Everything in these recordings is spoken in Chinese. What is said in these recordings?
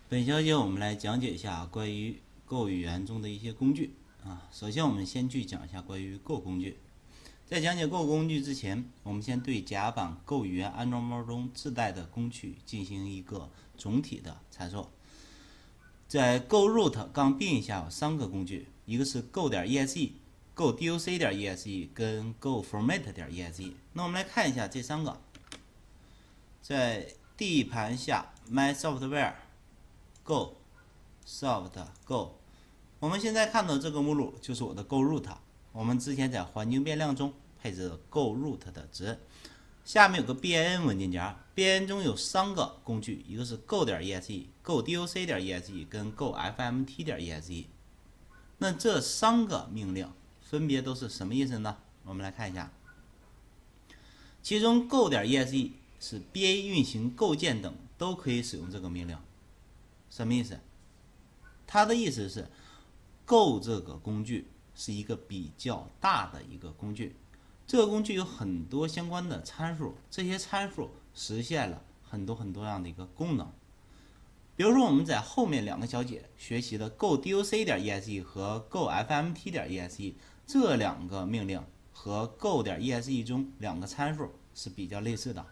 本小节我们来讲解一下关于 Go 语言中的一些工具啊。首先，我们先去讲一下关于 Go 工具。在讲解 Go 工具之前，我们先对甲板 Go 语言安装包中自带的工具进行一个总体的阐述。在 Go root-bin 下有3个工具，一个是 Go.exe、Go.doc.exe 跟 Go.format.exe。那我们来看一下这3个，在 D 盘下 My Software。Go Soft Go， 我们现在看到这个目录就是我的 Go root。我们之前在环境变量中配置了 Go root 的值。下面有个 bin 文件夹 ，bin 中有3个工具，一个是 Go.exe、Go.doc.exe 跟 Go.fmt.exe。那这3个命令分别都是什么意思呢？我们来看一下。其中 Go.exe 是 BA 运行构件等都可以使用这个命令。什么意思？它的意思是 Go 这个工具是一个比较大的一个工具，这个工具有很多相关的参数，这些参数实现了很多样的一个功能。比如说我们在后面2个小节学习的 Go.doc.exe 和 Go.fmt.exe 这2个命令和 Go.exe 中2个参数是比较类似的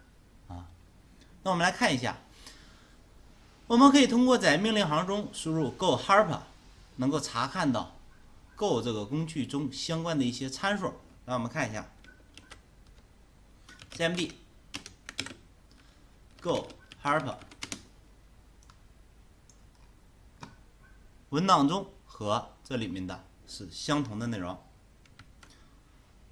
啊。那我们来看一下。我们可以通过在命令行中输入 Go help， 能够查看到 Go 这个工具中相关的一些参数。让我们看一下 cmd Go help， 文档中和这里面的是相同的内容。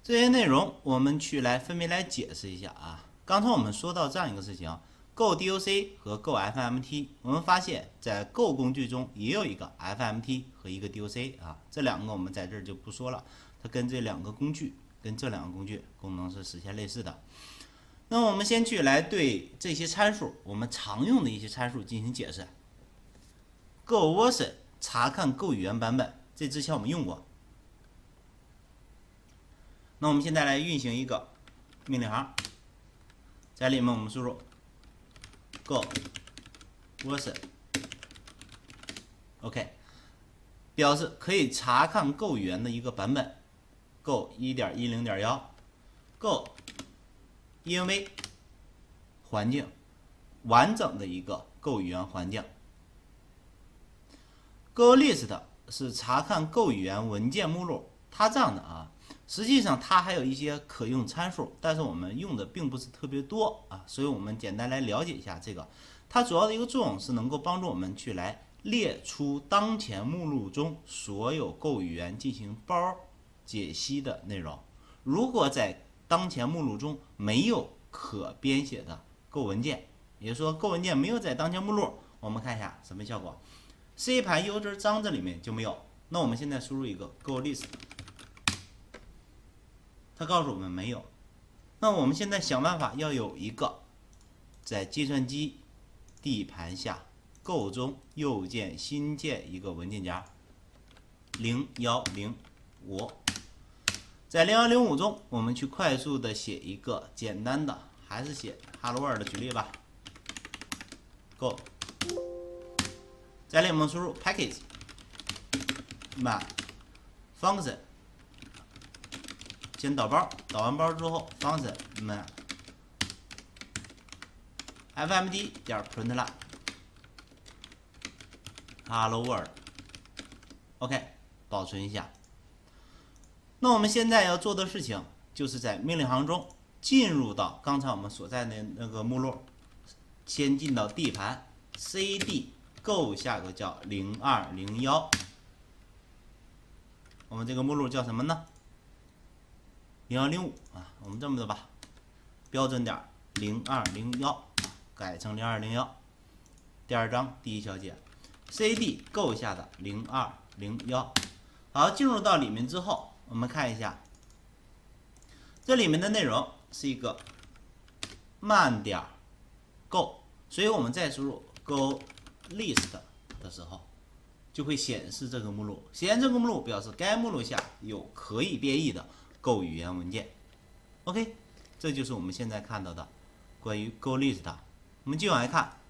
这些内容我们去分别来解释一下啊。刚才我们说到这样一个事情。Go.doc 和 Go.fmt， 我们发现，在 Go 工具中也有一个 fmt 和一个 doc 啊，这2个我们在这儿就不说了，它跟这2个工具功能是实现类似的。那么我们先去对这些参数，我们常用的一些参数进行解释。Go version 查看 Go 语言版本，这之前我们用过。那我们现在来运行一个命令行，在里面我们输入Go version OK， 表示可以查看 Go 语言的一个版本 Go 1.10.1 Go env 环境，完整的一个 Go 语言环境。Go list 是查看 Go 语言文件目录，它这样的啊。实际上它还有一些可用参数，但是我们用的并不是特别多啊，所以我们简单来了解一下这个。它主要的一个作用是能够帮助我们去列出当前目录中所有 Go 语言进行包解析的内容。如果在当前目录中没有可编写的 Go 文件，也就是说 Go 文件没有在当前目录，我们看一下什么效果。C 盘 user 章这里面就没有。那我们现在输入一个 Go list。它告诉我们没有，那我们现在想办法要有一个在计算机 D 盘下 Go 中右键新建一个文件夹0105，在0105中我们去快速的写一个简单的，还是写 Hello World 的举例吧。Go， 在里面输入 package man function。先导包，导完包之后 function man fmt 点 println hello world OK， 保存一下。那我们现在要做的事情就是在命令行中进入到刚才我们所在的那个目录，先进到 D 盘 cd go 下个叫0201，我们这个目录叫什么呢？0105啊，我们这么的吧，标准点0201，改成0201。第2章第1小节 ，cd go 下的0201。好，进入到里面之后，我们看一下，这里面的内容是一个慢点 go， 所以我们在输入 go list 的时候，就会显示这个目录。显示这个目录表示该目录下有可以编译的 Go 语言文件。OK， 这就是我们现在看到的关于 Go list。我们继续往下看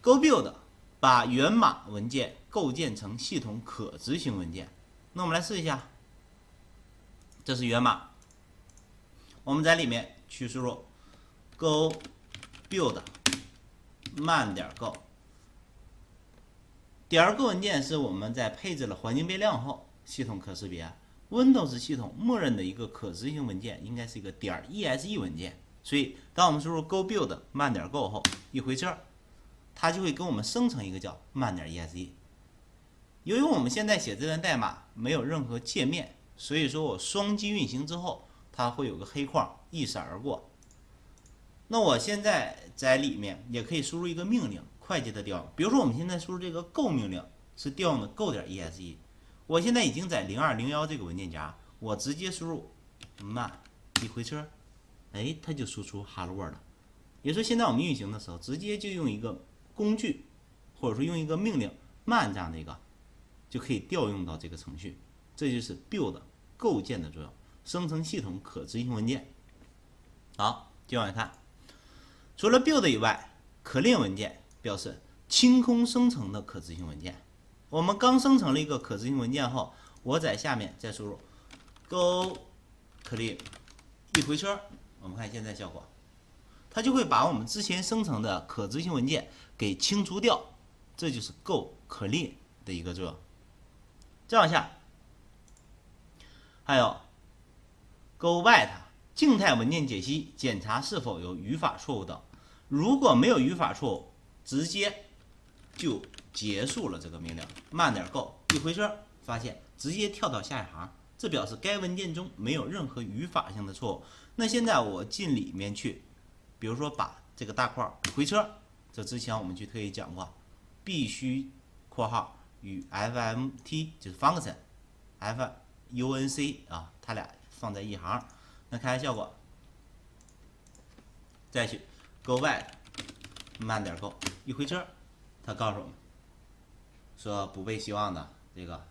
，Go build 把源码文件构建成系统可执行文件。那我们来试一下，这是源码，我们在里面去输入 go build 慢点 go。点 go 文件是我们在配置了环境变量后，系统可识别。Windows 系统默认的一个可执行文件应该是一个.exe 文件，所以当我们输入 go build 慢点 go 后，一回车，它就会给我们生成一个叫慢点 exe。由于我们现在写这段代码没有任何界面，所以说我双击运行之后，它会有个黑框一闪而过。那我现在在里面也可以输入一个命令，快捷的调用。比如说我们现在输入这个 go 命令是调用的 go.exe。我现在已经在0201这个文件夹，我直接输入慢，一回车，哎，它就输出 Hello World 了。也就是说，现在我们运行的时候，直接就用一个工具，或者说用一个命令慢这样的一个，就可以调用到这个程序。这就是 build 构建的作用，生成系统可执行文件。好，接着往下看，除了 build 以外，clean 文件表示清空生成的可执行文件。我们刚生成了一个可执行文件后，我在下面再输入 go clean， 一回车，我们看现在效果，它就会把我们之前生成的可执行文件给清除掉，这就是 go clean 的一个作用。再往下，还有 go write 静态文件解析，检查是否有语法错误等。如果没有语法错误，直接就结束了这个命令。慢点 go 一回车，发现直接跳到下一行，这表示该文件中没有任何语法性的错误。那现在我进里面去，比如说把这个大块回车，这之前我们去特意讲过，必须括号与 fmt 就是 function func 啊，它俩放在一行。那看下效果，再去 go write 慢点 go 一回车，它告诉我们说不被希望的这个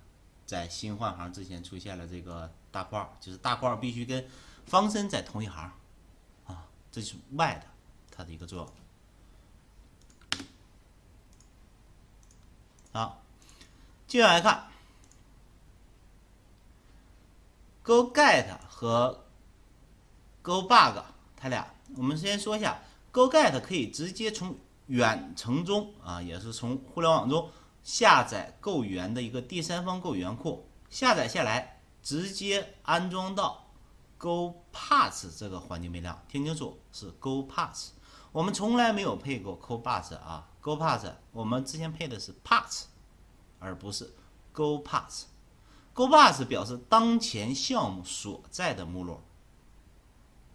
在新换行之前出现了这个大块，就是大块必须跟方身在同一行啊，这是 write 它的一个作用。好，接下来看 go get 和 go bug 它俩，我们先说一下 go get 可以直接从远程中啊，也是从互联网中下载Go语言的一个第三方Go语言库，下载下来直接安装到 Go Pass 这个环境变量，听清楚是 Go Pass， 我们从来没有配过 Go Pass 啊 ，Go Pass 我们之前配的是 Pass， 而不是 Go Pass。Go Pass 表示当前项目所在的目录。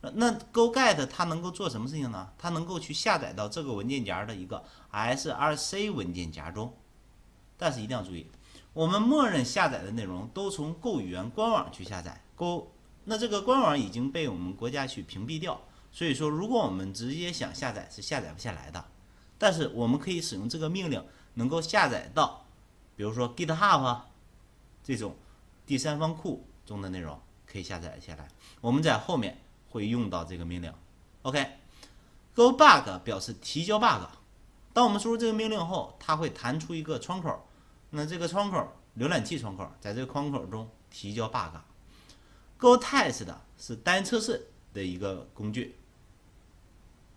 那 Go Get 它能够做什么事情呢？它能够去下载到这个文件夹的一个 src 文件夹中。但是一定要注意，我们默认下载的内容都从 Go 语言官网去下载。那这个官网已经被我们国家去屏蔽掉，所以说如果我们直接想下载是下载不下来的。但是我们可以使用这个命令，能够下载到，比如说 GitHub 这种第三方库中的内容，可以下载下来。我们在后面会用到这个命令。OK，Go Bug 表示提交 bug。当我们输入这个命令后，它会弹出一个窗口。那这个窗口，浏览器窗口，在这个窗口中提交 bug。Go Test 是单测试的一个工具。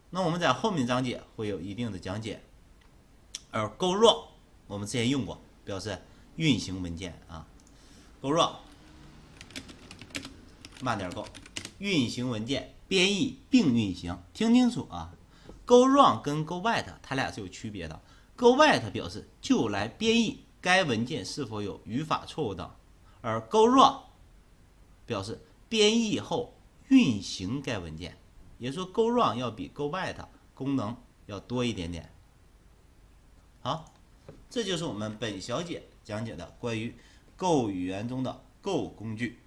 那我们在后面章节会有一定的讲解。而 Go Run 我们之前用过，表示运行文件啊。Go Run 慢点 Go 运行文件编译并运行，听清楚啊。Go Run 跟 Go Write 它俩是有区别的。Go Write 表示就来编译该文件是否有语法错误等，而 Go Run 表示编译后运行该文件。也就是说 Go Run 要比 Go Write 功能要多一点点。好，这就是我们本小节讲解的关于 Go 语言中的 Go 工具。